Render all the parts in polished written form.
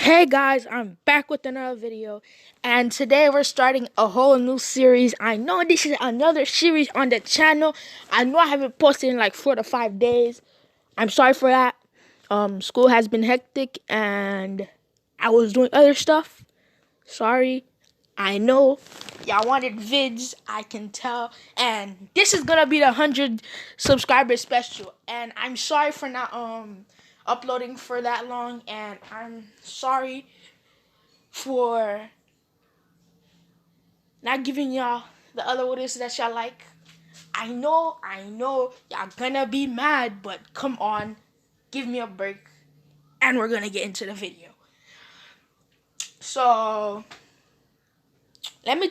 Hey guys, I'm back with another video, and today we're starting a whole new series. I know this is another series on the channel. I know I haven't posted in like 4 to 5 days. I'm sorry for that. School has been hectic and I was doing other stuff. Sorry. I know y'all wanted vids, I can tell, and this is gonna be the 100 subscriber special. And I'm sorry for not uploading for that long, and I'm sorry for not giving y'all the other videos that y'all like. I know y'all gonna be mad, but come on, give me a break, and we're gonna get into the video. So let me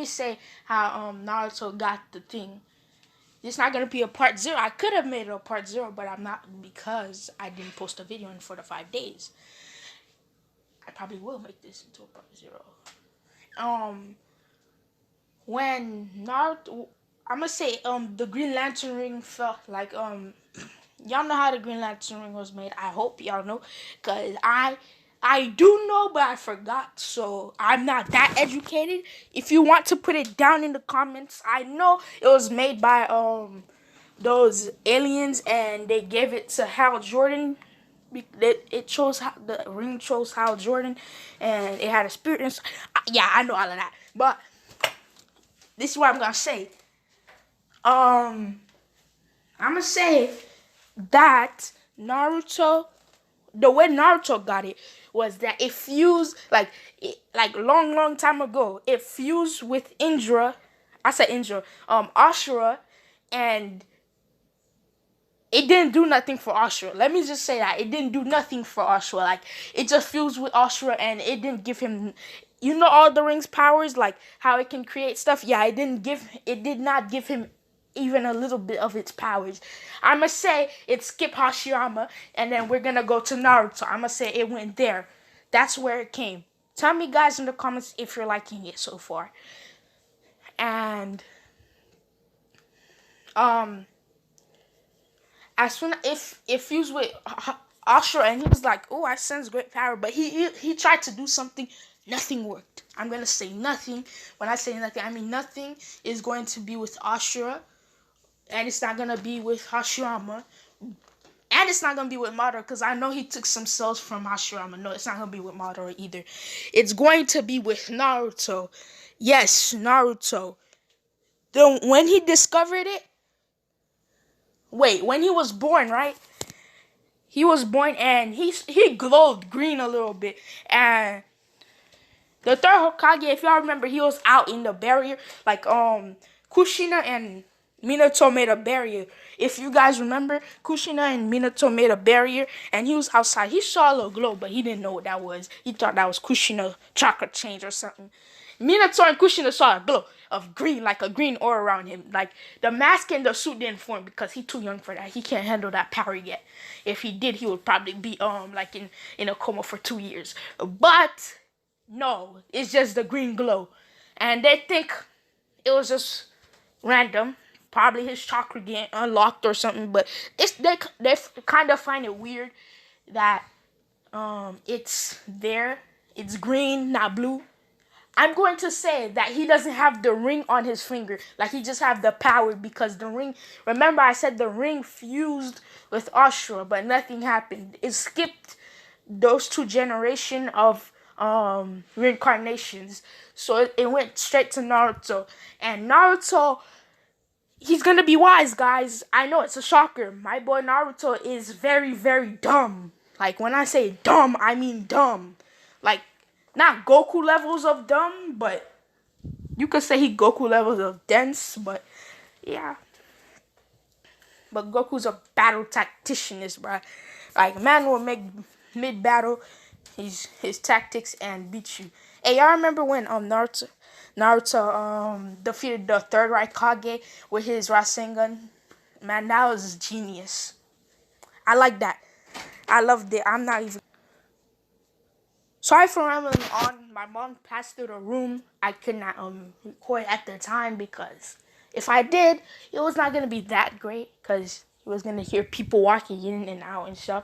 say how Naruto got the thing. It's not gonna be a part zero. I could have made it a part zero, but I'm not, because I didn't post a video in 4 to 5 days. I probably will make this into a part zero. When Naruto, I'm gonna say the Green Lantern ring felt like y'all know how the Green Lantern ring was made. I hope y'all know, cause I do know, but I forgot, so I'm not that educated. If you want to put it down in the comments, I know it was made by those aliens, and they gave it to Hal Jordan. It chose how the ring chose Hal Jordan, and it had a spirit inside. Yeah, I know all of that, but this is what I'm gonna say. I'm gonna say that Naruto, the way Naruto got it was that it fused like long time ago. It fused with Indra. I said Indra. Ashura, and it didn't do nothing for Ashura. Let me just say that it didn't do nothing for Ashura. Like, it just fused with Ashura, and it didn't give him, all the rings powers, like how it can create stuff. Yeah, it did not give him even a little bit of its powers. I'ma say it skipped Hashirama, and then we're gonna go to Naruto. I'ma say it went there. That's where it came. Tell me, guys, in the comments if you're liking it so far. And as soon if he was with Ashura, and he was like, "Oh, I sense great power," but he tried to do something. Nothing worked. I'm gonna say nothing. When I say nothing, I mean nothing is going to be with Ashura, and it's not gonna be with Hashirama, and it's not gonna be with Madara, because I know he took some cells from Hashirama. No, it's not gonna be with Madara either. It's going to be with Naruto. Yes, Naruto. When he discovered it. Wait, when he was born, right? He was born, and he glowed green a little bit. And the third Hokage, if y'all remember, he was out in the barrier. Like Kushina and Minato made a barrier. If you guys remember, Kushina and Minato made a barrier, and he was outside. He saw a little glow, but he didn't know what that was. He thought that was Kushina chakra change or something. Minato and Kushina saw a glow of green, like a green aura around him. Like, the mask and the suit didn't form because he's too young for that. He can't handle that power yet. If he did, he would probably be like in a coma for 2 years. But no, it's just the green glow. And they think it was just random. Probably his chakra getting unlocked or something. But they kind of find it weird that it's there. It's green, not blue. I'm going to say that he doesn't have the ring on his finger. Like, he just have the power, because the ring, remember I said the ring fused with Ashura, but nothing happened. It skipped those 2 generations of reincarnations. So it went straight to Naruto. And Naruto, he's gonna be wise, guys. I know it's a shocker. My boy Naruto is very, very dumb. Like, when I say dumb, I mean dumb. Like, not Goku levels of dumb, but you could say he Goku levels of dense, but yeah. But Goku's a battle tacticianist, bruh. Like, man will make mid-battle his tactics and beat you. Hey, y'all remember when Naruto defeated the third Raikage with his Rasengan? Man, that was genius. I like that. I loved it. I'm not even... Sorry for rambling on. My mom passed through the room. I could not record at the time, because if I did, it was not gonna be that great, because He was gonna hear people walking in and out and stuff.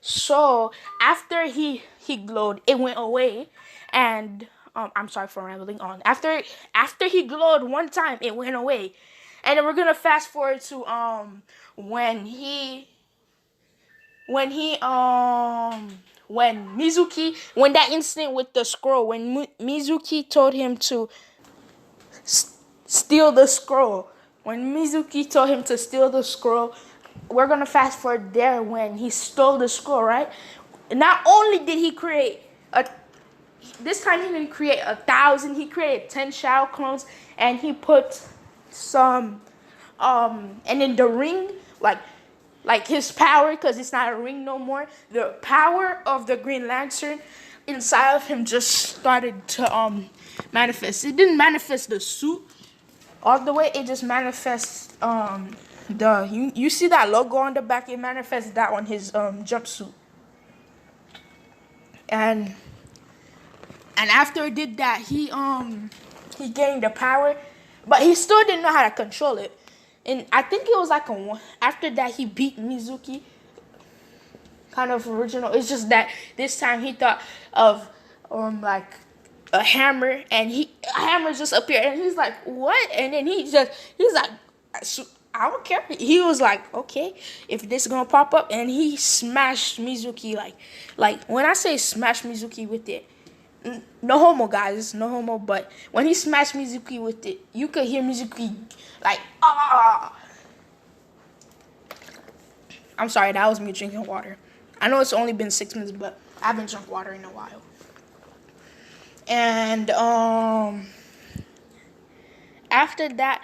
So after he glowed, it went away, and I'm sorry for rambling on. After he glowed one time, it went away, and then we're gonna fast forward to when he when he when Mizuki when that incident with the scroll when Mizuki told him to steal the scroll. When Mizuki told him to steal the scroll, we're gonna fast forward there when he stole the scroll, right? Not only did he create a this time he didn't create 1,000, he created 10 shadow clones, and he put some and then the ring, like his power, because it's not a ring no more, the power of the Green Lantern inside of him just started to manifest. It didn't manifest the suit all the way, it just manifests you see that logo on the back, it manifests that on his jumpsuit. And after it did that, he gained the power, but he still didn't know how to control it. And I think it was like after that he beat Mizuki, kind of original. It's just that this time he thought of like a hammer, and a hammer just appeared, and he's like, what? And then he's like, I don't care. He was like, okay, if this is gonna pop up, and he smashed Mizuki like when I say smash Mizuki with it, no homo, guys, no homo, but when he smashed Mizuki with it, you could hear Mizuki like, ah. I'm sorry, that was me drinking water. I know it's only been 6 minutes, but I haven't drunk water in a while. And after that,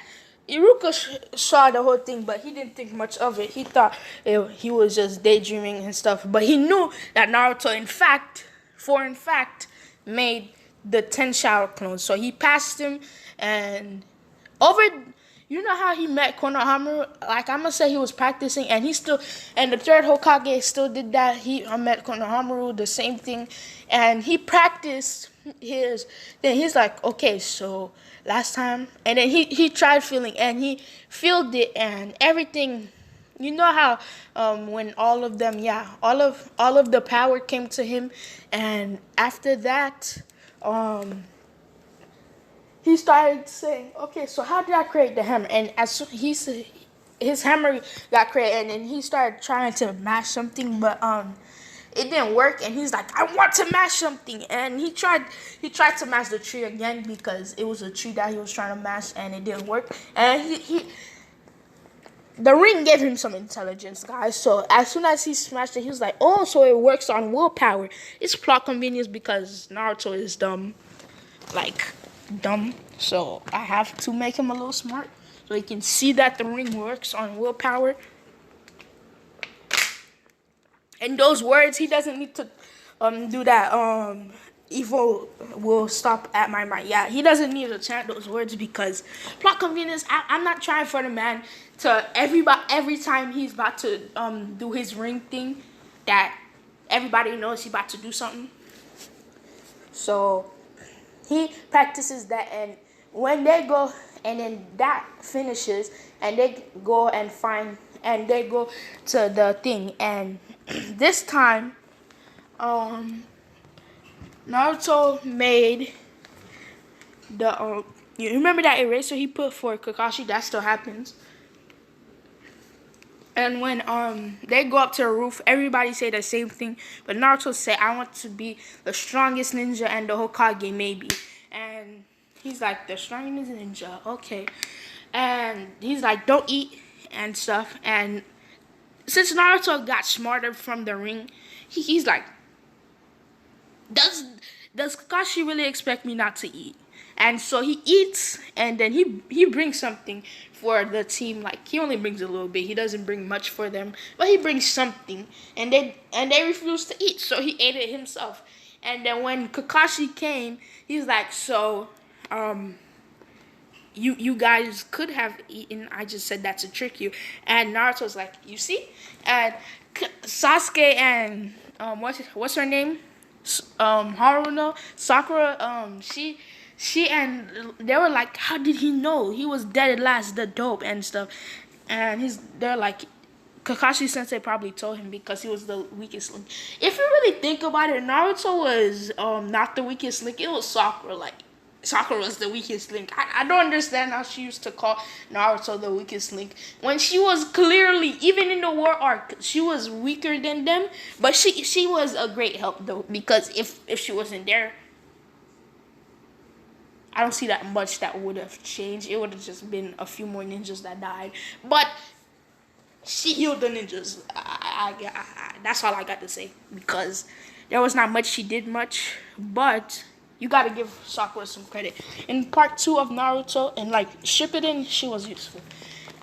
Iruka saw the whole thing, but he didn't think much of it. He thought he was just daydreaming and stuff. But he knew that Naruto, in fact, made the 10 shadow clones. So he passed him, and over. You know how he met Konohamaru? Like, I'm gonna say he was practicing, and the third Hokage still did that. He met Konohamaru, the same thing, and he practiced his. Then he's like, okay, so last time, and then he tried feeling, and he filled it, and everything. You know how when all of them, all of the power came to him, and after that, he started saying, okay, so how did I create the hammer? And as he said, his hammer got created, and then he started trying to mash something, but it didn't work. And he's like, I want to mash something. And he tried to mash the tree again, because it was a tree that he was trying to mash, and it didn't work. And the ring gave him some intelligence, guys. So as soon as he smashed it, he was like, oh, so it works on willpower. It's plot convenience because Naruto is dumb. So I have to make him a little smart so he can see that the ring works on willpower. And those words, he doesn't need to do that evil will stop at my mind. Yeah, he doesn't need to chant those words, because plot convenience. I'm not trying for the man to every time he's about to do his ring thing, that everybody knows he's about to do something. So he practices that, and when they go, and then that finishes, and they go to the thing, and this time, Naruto made the you remember that eraser he put for Kakashi? That still happens. And when they go up to the roof, everybody say the same thing, but Naruto say, I want to be the strongest ninja and the Hokage, maybe. And he's like, the strongest ninja, okay. And he's like, don't eat and stuff. And since Naruto got smarter from the ring, he's like, does Kakashi really expect me not to eat? And so he eats, and then he brings something for the team. Like, he only brings a little bit. He doesn't bring much for them, but he brings something. And they refuse to eat, so he ate it himself. And then when Kakashi came, he's like, so you guys could have eaten. I just said that to trick you. And Naruto's like, you see? And Sasuke and what's her name? Haruno, Sakura, she and they were like, how did he know? He was dead at last, the dope and stuff. And they're like, Kakashi Sensei probably told him because he was the weakest link. If you really think about it, Naruto was not the weakest link. It was Sakura. Like Sakura was the weakest link. I don't understand how she used to call Naruto the weakest link when she was clearly, even in the war arc, she was weaker than them. But she was a great help though, because if she wasn't there, I don't see that much that would have changed. It would have just been a few more ninjas that died. But she healed the ninjas. That's all I got to say, because there was not much she did much, but you gotta give Sakura some credit. In part 2 of Naruto, and like Shippuden, she was useful.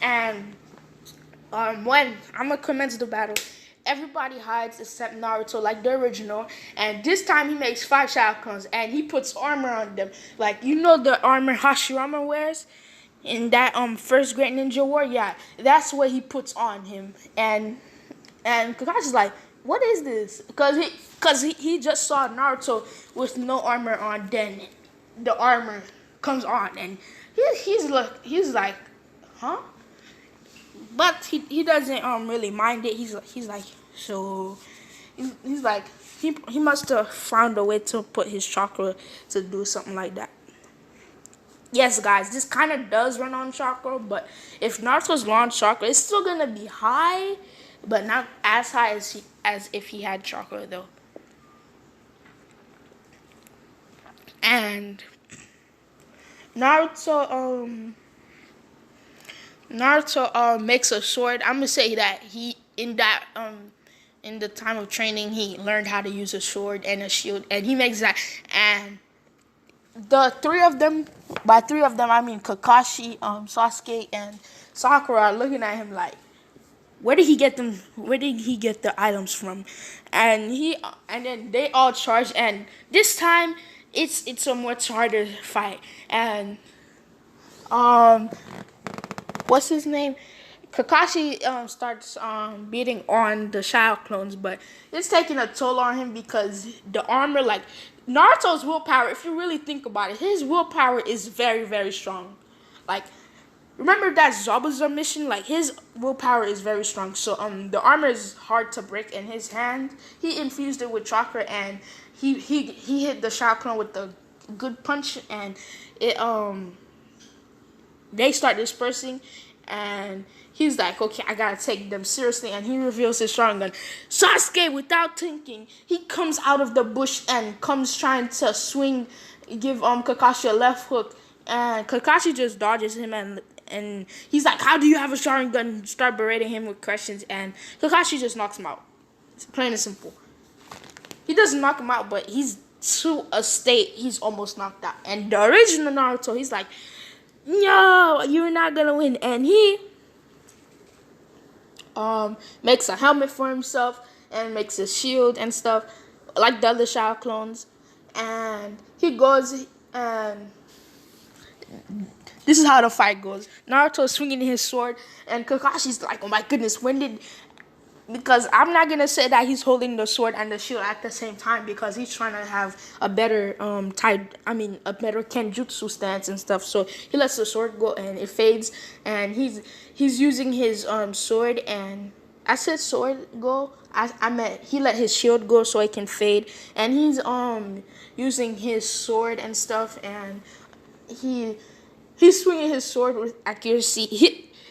And when I'm gonna commence the battle, everybody hides except Naruto, like the original. And this time he makes 5 Shaokans and he puts armor on them. Like, you know the armor Hashirama wears in that first Great Ninja War? Yeah, that's what he puts on him. And Kakashi's like, what is this? Because he just saw Naruto with no armor on, then the armor comes on, and he's like, huh? But he doesn't really mind it. He's like, so he's like, he must have found a way to put his chakra to do something like that. Yes, guys, this kind of does run on chakra, but if Naruto's launch chakra, it's still gonna be high, but not as high as if he had chakra though. And Naruto makes a sword. I'm gonna say that he in the time of training he learned how to use a sword and a shield, and he makes that. And the three of them, by three of them I mean Kakashi, Sasuke, and Sakura, are looking at him like, where did he get them? Where did he get the items from? And then they all charge, and this time it's a much harder fight. And what's his name? Kakashi starts beating on the Shao clones, but it's taking a toll on him because the armor, like Naruto's willpower, if you really think about it, his willpower is very, very strong. Like, remember that Zabuza mission? Like, his willpower is very strong. So the armor is hard to break in his hand. He infused it with chakra, and he hit the Shao clone with the good punch, and it they start dispersing, and he's like, okay, I gotta take them seriously, and he reveals his Sharingan. Sasuke, without thinking, he comes out of the bush and comes trying to swing, give Kakashi a left hook, and Kakashi just dodges him, and he's like, how do you have a Sharingan? Start berating him with questions, and Kakashi just knocks him out. It's plain and simple. He doesn't knock him out, but he's to a state he's almost knocked out. And the original Naruto, he's like, no, you're not gonna win. And he makes a helmet for himself and makes a shield and stuff, like the other Shao clones. And he goes, and this is how the fight goes. Naruto's swinging his sword, and Kakashi's like, oh my goodness, because I'm not gonna say that he's holding the sword and the shield at the same time, because he's trying to have a better a better Kenjutsu stance and stuff. So he lets the sword go and it fades, and he's using his sword, and I said sword go. I meant he let his shield go so it can fade, and he's using his sword and stuff, and he's swinging his sword with accuracy.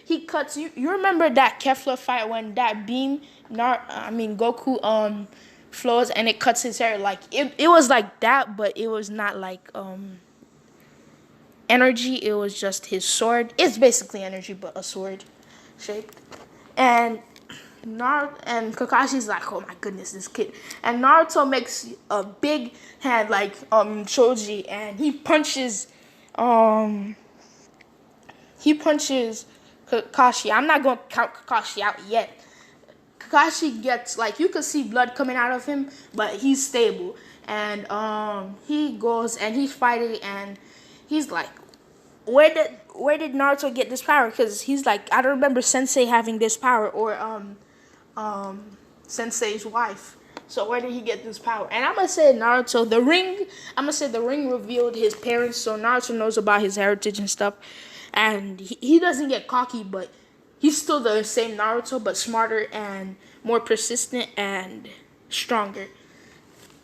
He cuts you. You remember that Kefla fight when that beam, Goku flows and it cuts his hair? Like it was like that, but it was not like energy. It was just his sword. It's basically energy, but a sword shaped. And Kakashi's like, oh my goodness, this kid. And Naruto makes a big hand like Choji, and he punches Kakashi. I'm not going to count Kakashi out yet. Kakashi gets, like, you can see blood coming out of him, but he's stable. And he goes and he's fighting, and he's like, where did Naruto get this power? Because he's like, I don't remember Sensei having this power, or Sensei's wife. So where did he get this power? And I'm gonna say Naruto, the ring revealed his parents, so Naruto knows about his heritage and stuff. And he doesn't get cocky, but he's still the same Naruto, but smarter and more persistent and stronger.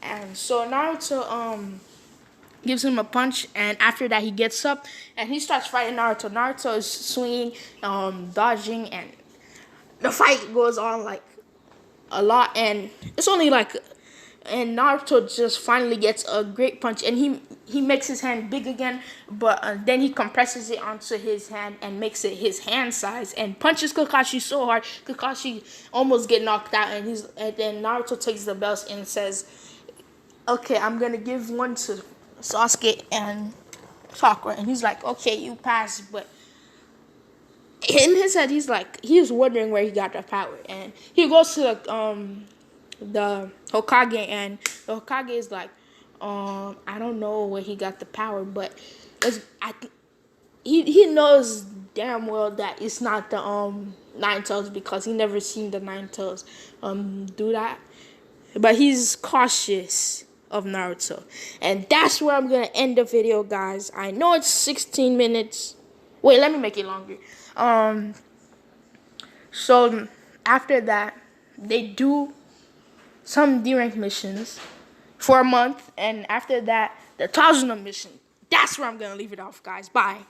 And so Naruto gives him a punch, and after that he gets up and he starts fighting Naruto. Naruto is swinging, dodging, and the fight goes on like a lot, and it's only like, and Naruto just finally gets a great punch, and he makes his hand big again, but then he compresses it onto his hand and makes it his hand size and punches Kakashi so hard Kakashi almost get knocked out, and then Naruto takes the belts and says, "Okay, I'm gonna give one to Sasuke and Sakura," and he's like, "Okay, you pass," but in his head he's wondering where he got the power, and he goes to the Hokage, and the Hokage is like, I don't know where he got the power, but he knows damn well that it's not the Nine Tails, because he never seen the Nine Tails do that. But he's cautious of Naruto, and that's where I'm gonna end the video, guys. I know it's 16 minutes. Wait, let me make it longer. So after that, they do some D-rank missions for a month, and after that, the Tajuna mission. That's where I'm gonna leave it off, guys. Bye.